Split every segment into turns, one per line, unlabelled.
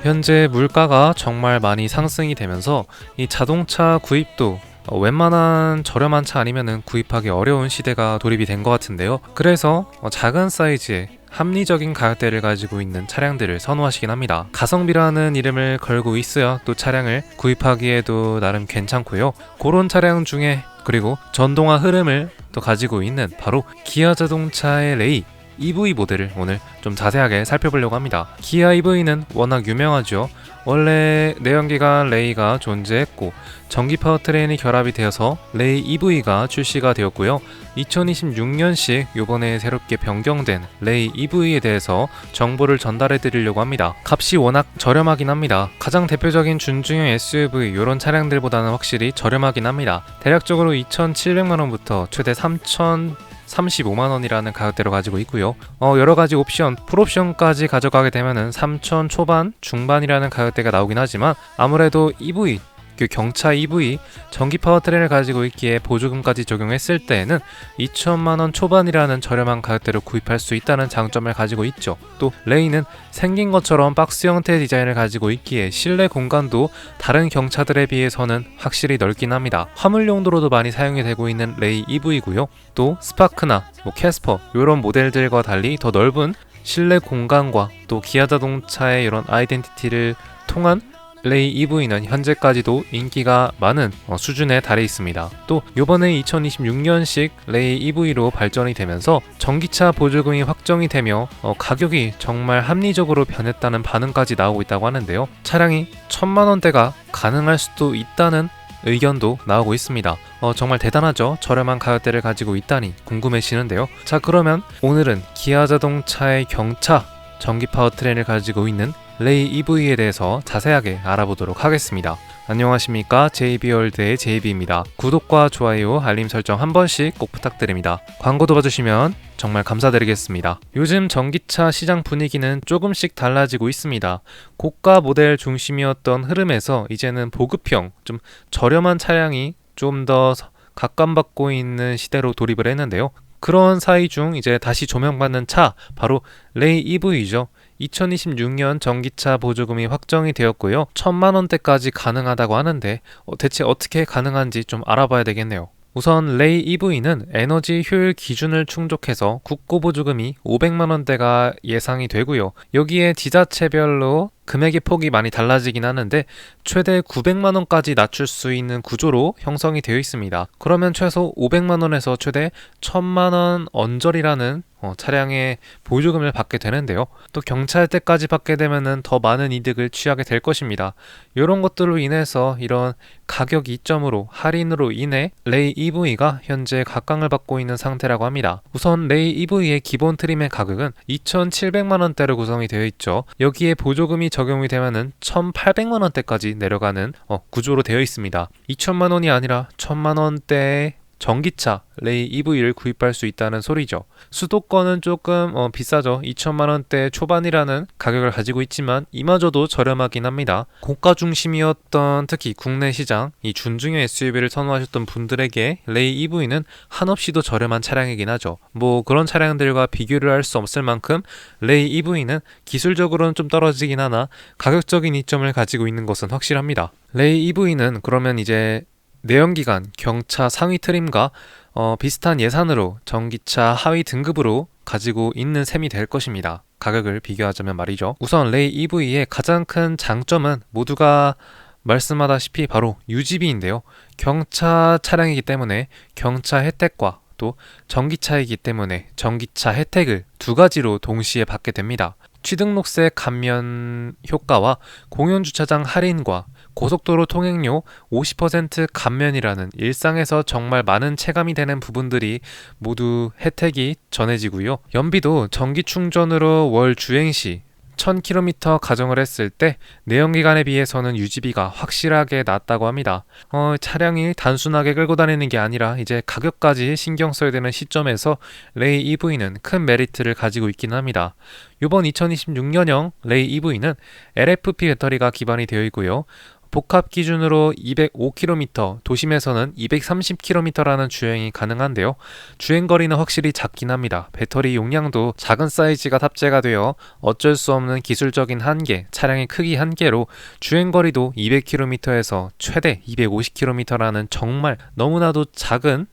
현재 물가가 정말 많이 상승이 되면서 이 자동차 구입도 웬만한 저렴한 차 아니면은 구입하기 어려운 시대가 돌입이 된 것 같은데요. 그래서 작은 사이즈의 합리적인 가격대를 가지고 있는 차량들을 선호하시긴 합니다. 가성비라는 이름을 걸고 있어야 또 차량을 구입하기에도 나름 괜찮고요. 그런 차량 중에 그리고 전동화 흐름을 또 가지고 있는 바로 기아 자동차의 레이 EV 모델을 오늘 좀 자세하게 살펴보려고 합니다. 기아 EV는 워낙 유명하죠. 원래 내연기관 레이가 존재했고 전기 파워트레인이 결합이 되어서 레이 EV가 출시가 되었고요. 2026년식 요번에 새롭게 변경된 레이 EV에 대해서 정보를 전달해 드리려고 합니다. 값이 워낙 저렴하긴 합니다. 가장 대표적인 준중형 SUV 이런 차량들보다는 확실히 저렴하긴 합니다. 대략적으로 2,700만원부터 최대 35만원이라는 가격대로 가지고 있고요. 여러가지 옵션, 풀옵션까지 가져가게 되면은 3천 초반, 중반이라는 가격대가 나오긴 하지만 아무래도 EV, 경차 EV, 전기 파워트레인을 가지고 있기에 보조금까지 적용했을 때에는 2천만원 초반이라는 저렴한 가격대로 구입할 수 있다는 장점을 가지고 있죠. 또 레이는 생긴 것처럼 박스 형태의 디자인을 가지고 있기에 실내 공간도 다른 경차들에 비해서는 확실히 넓긴 합니다. 화물 용도로도 많이 사용이 되고 있는 레이 EV고요. 또 스파크나 캐스퍼 이런 모델들과 달리 더 넓은 실내 공간과 또 기아 자동차의 이런 아이덴티티를 통한 레이 EV는 현재까지도 인기가 많은 수준에 달해 있습니다. 또 요번에 2026년식 레이 EV로 발전이 되면서 전기차 보조금이 확정이 되며 가격이 정말 합리적으로 변했다는 반응까지 나오고 있다고 하는데요. 차량이 1,000만원대가 가능할 수도 있다는 의견도 나오고 있습니다. 정말 대단하죠? 저렴한 가격대를 가지고 있다니 궁금해지는데요. 자, 그러면 오늘은 기아 자동차의 경차 전기 파워트레인을 가지고 있는 레이 EV에 대해서 자세하게 알아보도록 하겠습니다. 안녕하십니까, JB월드의 JB입니다. 구독과 좋아요, 알림 설정 한 번씩 꼭 부탁드립니다. 광고도 봐주시면 정말 감사드리겠습니다. 요즘 전기차 시장 분위기는 조금씩 달라지고 있습니다. 고가 모델 중심이었던 흐름에서 이제는 보급형, 좀 저렴한 차량이 좀 더 각광받고 있는 시대로 돌입을 했는데요. 그런 사이 중 이제 다시 조명받는 차, 바로 레이 EV죠. 2026년 전기차 보조금이 확정이 되었고요. 1,000만원대까지 가능하다고 하는데 대체 어떻게 가능한지 좀 알아봐야 되겠네요. 우선 레이 EV는 에너지 효율 기준을 충족해서 국고 보조금이 500만원대가 예상이 되고요. 여기에 지자체별로 금액의 폭이 많이 달라지긴 하는데 최대 900만원까지 낮출 수 있는 구조로 형성이 되어 있습니다. 그러면 최소 500만원에서 최대 1,000만원 언저리라는 차량의 보조금을 받게 되는데요. 또 경찰때까지 받게 되면은 더 많은 이득을 취하게 될 것입니다. 이런 것들로 인해서 이런 가격 이점으로 할인으로 인해 레이 EV가 현재 각광을 받고 있는 상태라고 합니다. 우선 레이 EV의 기본 트림의 가격은 2,700만원대로 구성이 되어 있죠. 여기에 보조금이 적용이 되면은 1,800만원대까지 내려가는 구조로 되어 있습니다. 2천만원이 아니라 1,000만원대의 전기차 레이 EV를 구입할 수 있다는 소리죠. 수도권은 조금 비싸죠. 2천만원대 초반이라는 가격을 가지고 있지만 이마저도 저렴하긴 합니다. 고가 중심이었던 특히 국내 시장, 이 준중형 SUV를 선호하셨던 분들에게 레이 EV는 한없이도 저렴한 차량이긴 하죠. 뭐 그런 차량들과 비교를 할 수 없을 만큼 레이 EV는 기술적으로는 좀 떨어지긴 하나 가격적인 이점을 가지고 있는 것은 확실합니다. 레이 EV는 그러면 이제 내연기관 경차 상위 트림과 비슷한 예산으로 전기차 하위 등급으로 가지고 있는 셈이 될 것입니다. 가격을 비교하자면 말이죠. 우선 레이 EV의 가장 큰 장점은 모두가 말씀하다시피 바로 유지비인데요. 경차 차량이기 때문에 경차 혜택과 또 전기차이기 때문에 전기차 혜택을 두 가지로 동시에 받게 됩니다. 취등록세 감면 효과와 공용주차장 할인과 고속도로 통행료 50% 감면이라는 일상에서 정말 많은 체감이 되는 부분들이 모두 혜택이 전해지고요. 연비도 전기 충전으로 월 주행시 1000km 가정을 했을 때 내연기관에 비해서는 유지비가 확실하게 낮다고 합니다. 차량이 단순하게 끌고 다니는 게 아니라 이제 가격까지 신경 써야 되는 시점에서 레이 EV는 큰 메리트를 가지고 있긴 합니다. 이번 2026년형 레이 EV는 LFP 배터리가 기반이 되어 있고요. 복합 기준으로 205km, 도심에서는 230km라는 주행이 가능한데요. 주행거리는 확실히 작긴 합니다. 배터리 용량도 작은 사이즈가 탑재가 되어 어쩔 수 없는 기술적인 한계, 차량의 크기 한계로 주행거리도 200km에서 최대 250km라는 정말 너무나도 적은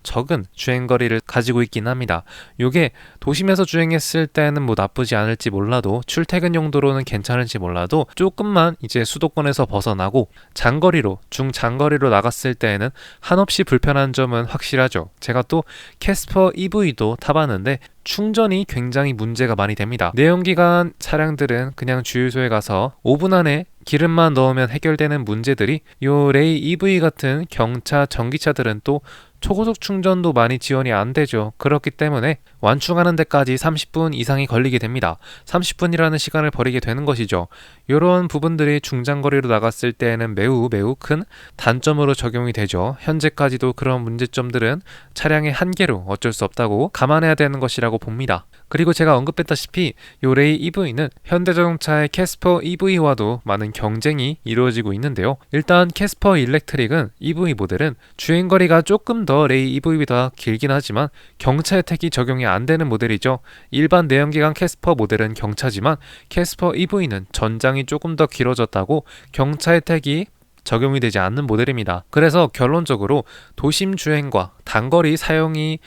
주행거리를 가지고 있긴 합니다. 요게 도심에서 주행했을 때는 뭐 나쁘지 않을지 몰라도 출퇴근 용도로는 괜찮을지 몰라도 조금만 이제 수도권에서 벗어나고 장거리로 중장거리로 나갔을 때에는 한없이 불편한 점은 확실하죠. 제가 또 캐스퍼 EV도 타봤는데 충전이 굉장히 문제가 많이 됩니다. 내연기관 차량들은 그냥 주유소에 가서 5분 안에 기름만 넣으면 해결되는 문제들이 요 레이 EV 같은 경차 전기차들은 또 초고속 충전도 많이 지원이 안 되죠. 그렇기 때문에 완충하는 데까지 30분 이상이 걸리게 됩니다. 30분이라는 시간을 버리게 되는 것이죠. 이런 부분들이 중장거리로 나갔을 때에는 매우 큰 단점으로 적용이 되죠. 현재까지도 그런 문제점들은 차량의 한계로 어쩔 수 없다고 감안해야 되는 것이라고 봅니다. 그리고 제가 언급했다시피 요 레이 EV는 현대자동차의 캐스퍼 EV와도 많은 경쟁이 이루어지고 있는데요. 일단 캐스퍼 일렉트릭은 EV 모델은 주행거리가 조금 더 레이 EV보다 길긴 하지만 경차 혜택이 적용이 안 되는 모델이죠. 일반 내연기관 캐스퍼 모델은 경차지만 캐스퍼 EV는 전장이 조금 더 길어졌다고 경차 혜택이 적용이 되지 않는 모델입니다. 그래서 결론적으로 도심 주행과 단거리 사용이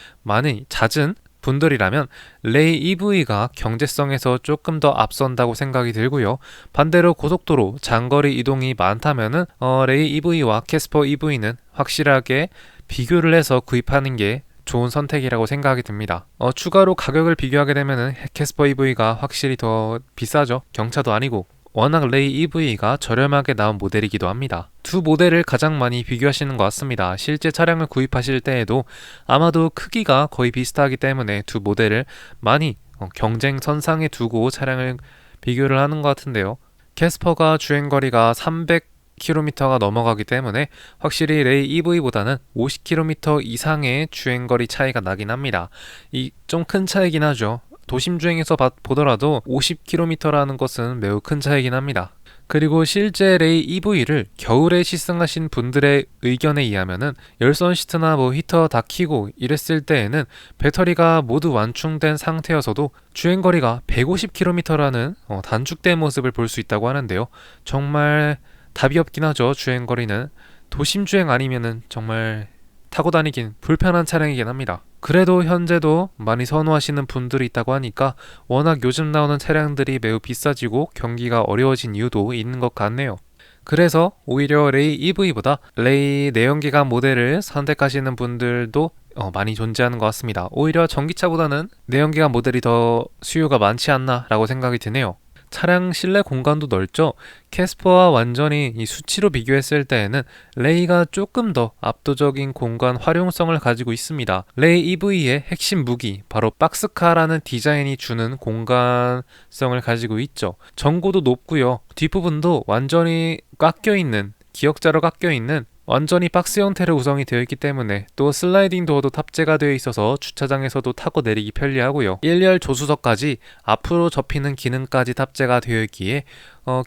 잦은 분들이라면 레이 EV가 경제성에서 조금 더 앞선다고 생각이 들고요. 반대로 고속도로 장거리 이동이 많다면은 레이 EV와 캐스퍼 EV는 확실하게 비교를 해서 구입하는 게 좋은 선택이라고 생각이 듭니다. 추가로 가격을 비교하게 되면은 캐스퍼 EV가 확실히 더 비싸죠. 경차도 아니고 워낙 레이 EV가 저렴하게 나온 모델이기도 합니다. 두 모델을 가장 많이 비교하시는 것 같습니다. 실제 차량을 구입하실 때에도 아마도 크기가 거의 비슷하기 때문에 두 모델을 많이 경쟁 선상에 두고 차량을 비교를 하는 것 같은데요. 캐스퍼가 주행거리가 300km가 넘어가기 때문에 확실히 레이 EV보다는 50km 이상의 주행거리 차이가 나긴 합니다. 이 좀 큰 차이긴 하죠. 도심 주행에서 보더라도 50km라는 것은 매우 큰 차이긴 합니다. 그리고 실제 레이 EV를 겨울에 시승하신 분들의 의견에 의하면은 열선 시트나 히터 다 켜고 이랬을 때에는 배터리가 모두 완충된 상태여서도 주행거리가 150km라는 단축된 모습을 볼 수 있다고 하는데요. 정말 답이 없긴 하죠. 주행거리는 도심 주행 아니면은 정말 타고 다니긴 불편한 차량이긴 합니다. 그래도 현재도 많이 선호하시는 분들이 있다고 하니까 워낙 요즘 나오는 차량들이 매우 비싸지고 경기가 어려워진 이유도 있는 것 같네요. 그래서 오히려 레이 EV보다 레이 내연기관 모델을 선택하시는 분들도 많이 존재하는 것 같습니다. 오히려 전기차보다는 내연기관 모델이 더 수요가 많지 않나 라고 생각이 드네요. 차량 실내 공간도 넓죠. 캐스퍼와 완전히 이 수치로 비교했을 때에는 레이가 조금 더 압도적인 공간 활용성을 가지고 있습니다. 레이 EV의 핵심 무기 바로 박스카라는 디자인이 주는 공간성을 가지고 있죠. 전고도 높고요. 뒷부분도 완전히 깎여있는 기역자로 깎여있는 완전히 박스 형태로 구성이 되어 있기 때문에 또 슬라이딩 도어도 탑재가 되어 있어서 주차장에서도 타고 내리기 편리하고요. 1열 조수석까지 앞으로 접히는 기능까지 탑재가 되어 있기에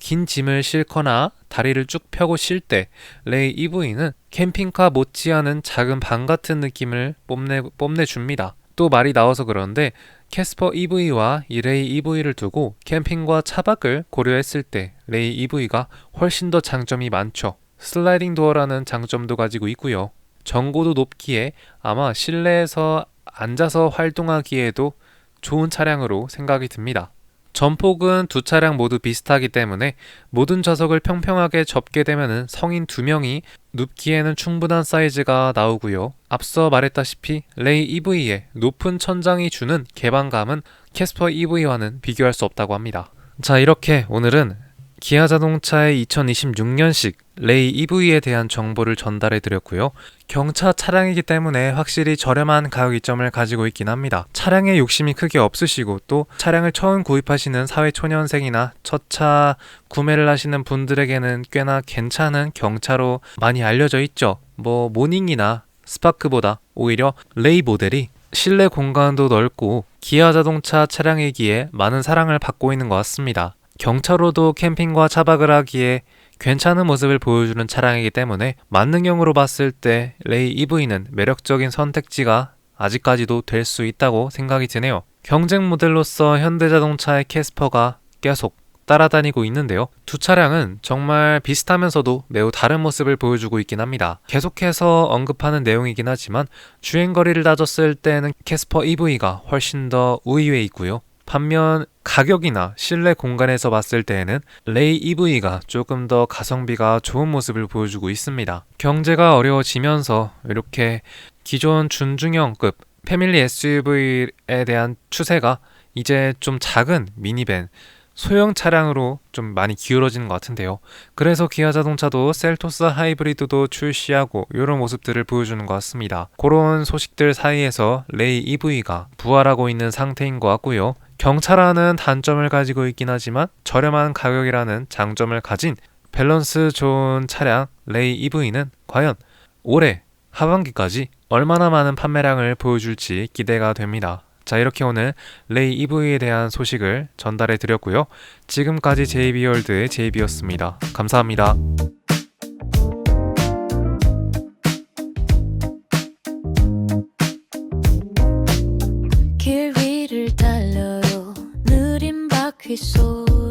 긴 짐을 싣거나 다리를 쭉 펴고 쉴 때 레이 EV는 캠핑카 못지않은 작은 방 같은 느낌을 뽐내줍니다. 또 말이 나와서 그런데 캐스퍼 EV와 이 레이 EV를 두고 캠핑과 차박을 고려했을 때 레이 EV가 훨씬 더 장점이 많죠. 슬라이딩 도어라는 장점도 가지고 있고요. 전고도 높기에 아마 실내에서 앉아서 활동하기에도 좋은 차량으로 생각이 듭니다. 전폭은 두 차량 모두 비슷하기 때문에 모든 좌석을 평평하게 접게 되면 성인 2명이 눕기에는 충분한 사이즈가 나오고요. 앞서 말했다시피 레이 EV의 높은 천장이 주는 개방감은 캐스퍼 EV와는 비교할 수 없다고 합니다. 자, 이렇게 오늘은 기아 자동차의 2026년식 레이 EV에 대한 정보를 전달해 드렸고요. 경차 차량이기 때문에 확실히 저렴한 가격 이점을 가지고 있긴 합니다. 차량에 욕심이 크게 없으시고 또 차량을 처음 구입하시는 사회초년생이나 첫 차 구매를 하시는 분들에게는 꽤나 괜찮은 경차로 많이 알려져 있죠. 모닝이나 스파크보다 오히려 레이 모델이 실내 공간도 넓고 기아 자동차 차량이기에 많은 사랑을 받고 있는 것 같습니다. 경차로도 캠핑과 차박을 하기에 괜찮은 모습을 보여주는 차량이기 때문에 만능형으로 봤을 때 레이 EV는 매력적인 선택지가 아직까지도 될 수 있다고 생각이 드네요. 경쟁 모델로서 현대자동차의 캐스퍼가 계속 따라다니고 있는데요. 두 차량은 정말 비슷하면서도 매우 다른 모습을 보여주고 있긴 합니다. 계속해서 언급하는 내용이긴 하지만 주행거리를 따졌을 때는 캐스퍼 EV가 훨씬 더 우위에 있고요. 반면 가격이나 실내 공간에서 봤을 때에는 레이 EV가 조금 더 가성비가 좋은 모습을 보여주고 있습니다. 경제가 어려워지면서 이렇게 기존 준중형급 패밀리 SUV에 대한 추세가 이제 좀 작은 미니밴, 소형 차량으로 좀 많이 기울어지는 것 같은데요. 그래서 기아 자동차도 셀토스 하이브리드도 출시하고 이런 모습들을 보여주는 것 같습니다. 그런 소식들 사이에서 레이 EV가 부활하고 있는 상태인 것 같고요. 경차라는 단점을 가지고 있긴 하지만 저렴한 가격이라는 장점을 가진 밸런스 좋은 차량 레이 EV는 과연 올해 하반기까지 얼마나 많은 판매량을 보여줄지 기대가 됩니다. 자, 이렇게 오늘 레이 EV에 대한 소식을 전달해 드렸고요. 지금까지 JB월드의 JB였습니다. 감사합니다.
길 위를 달려요 느린 바퀴 소리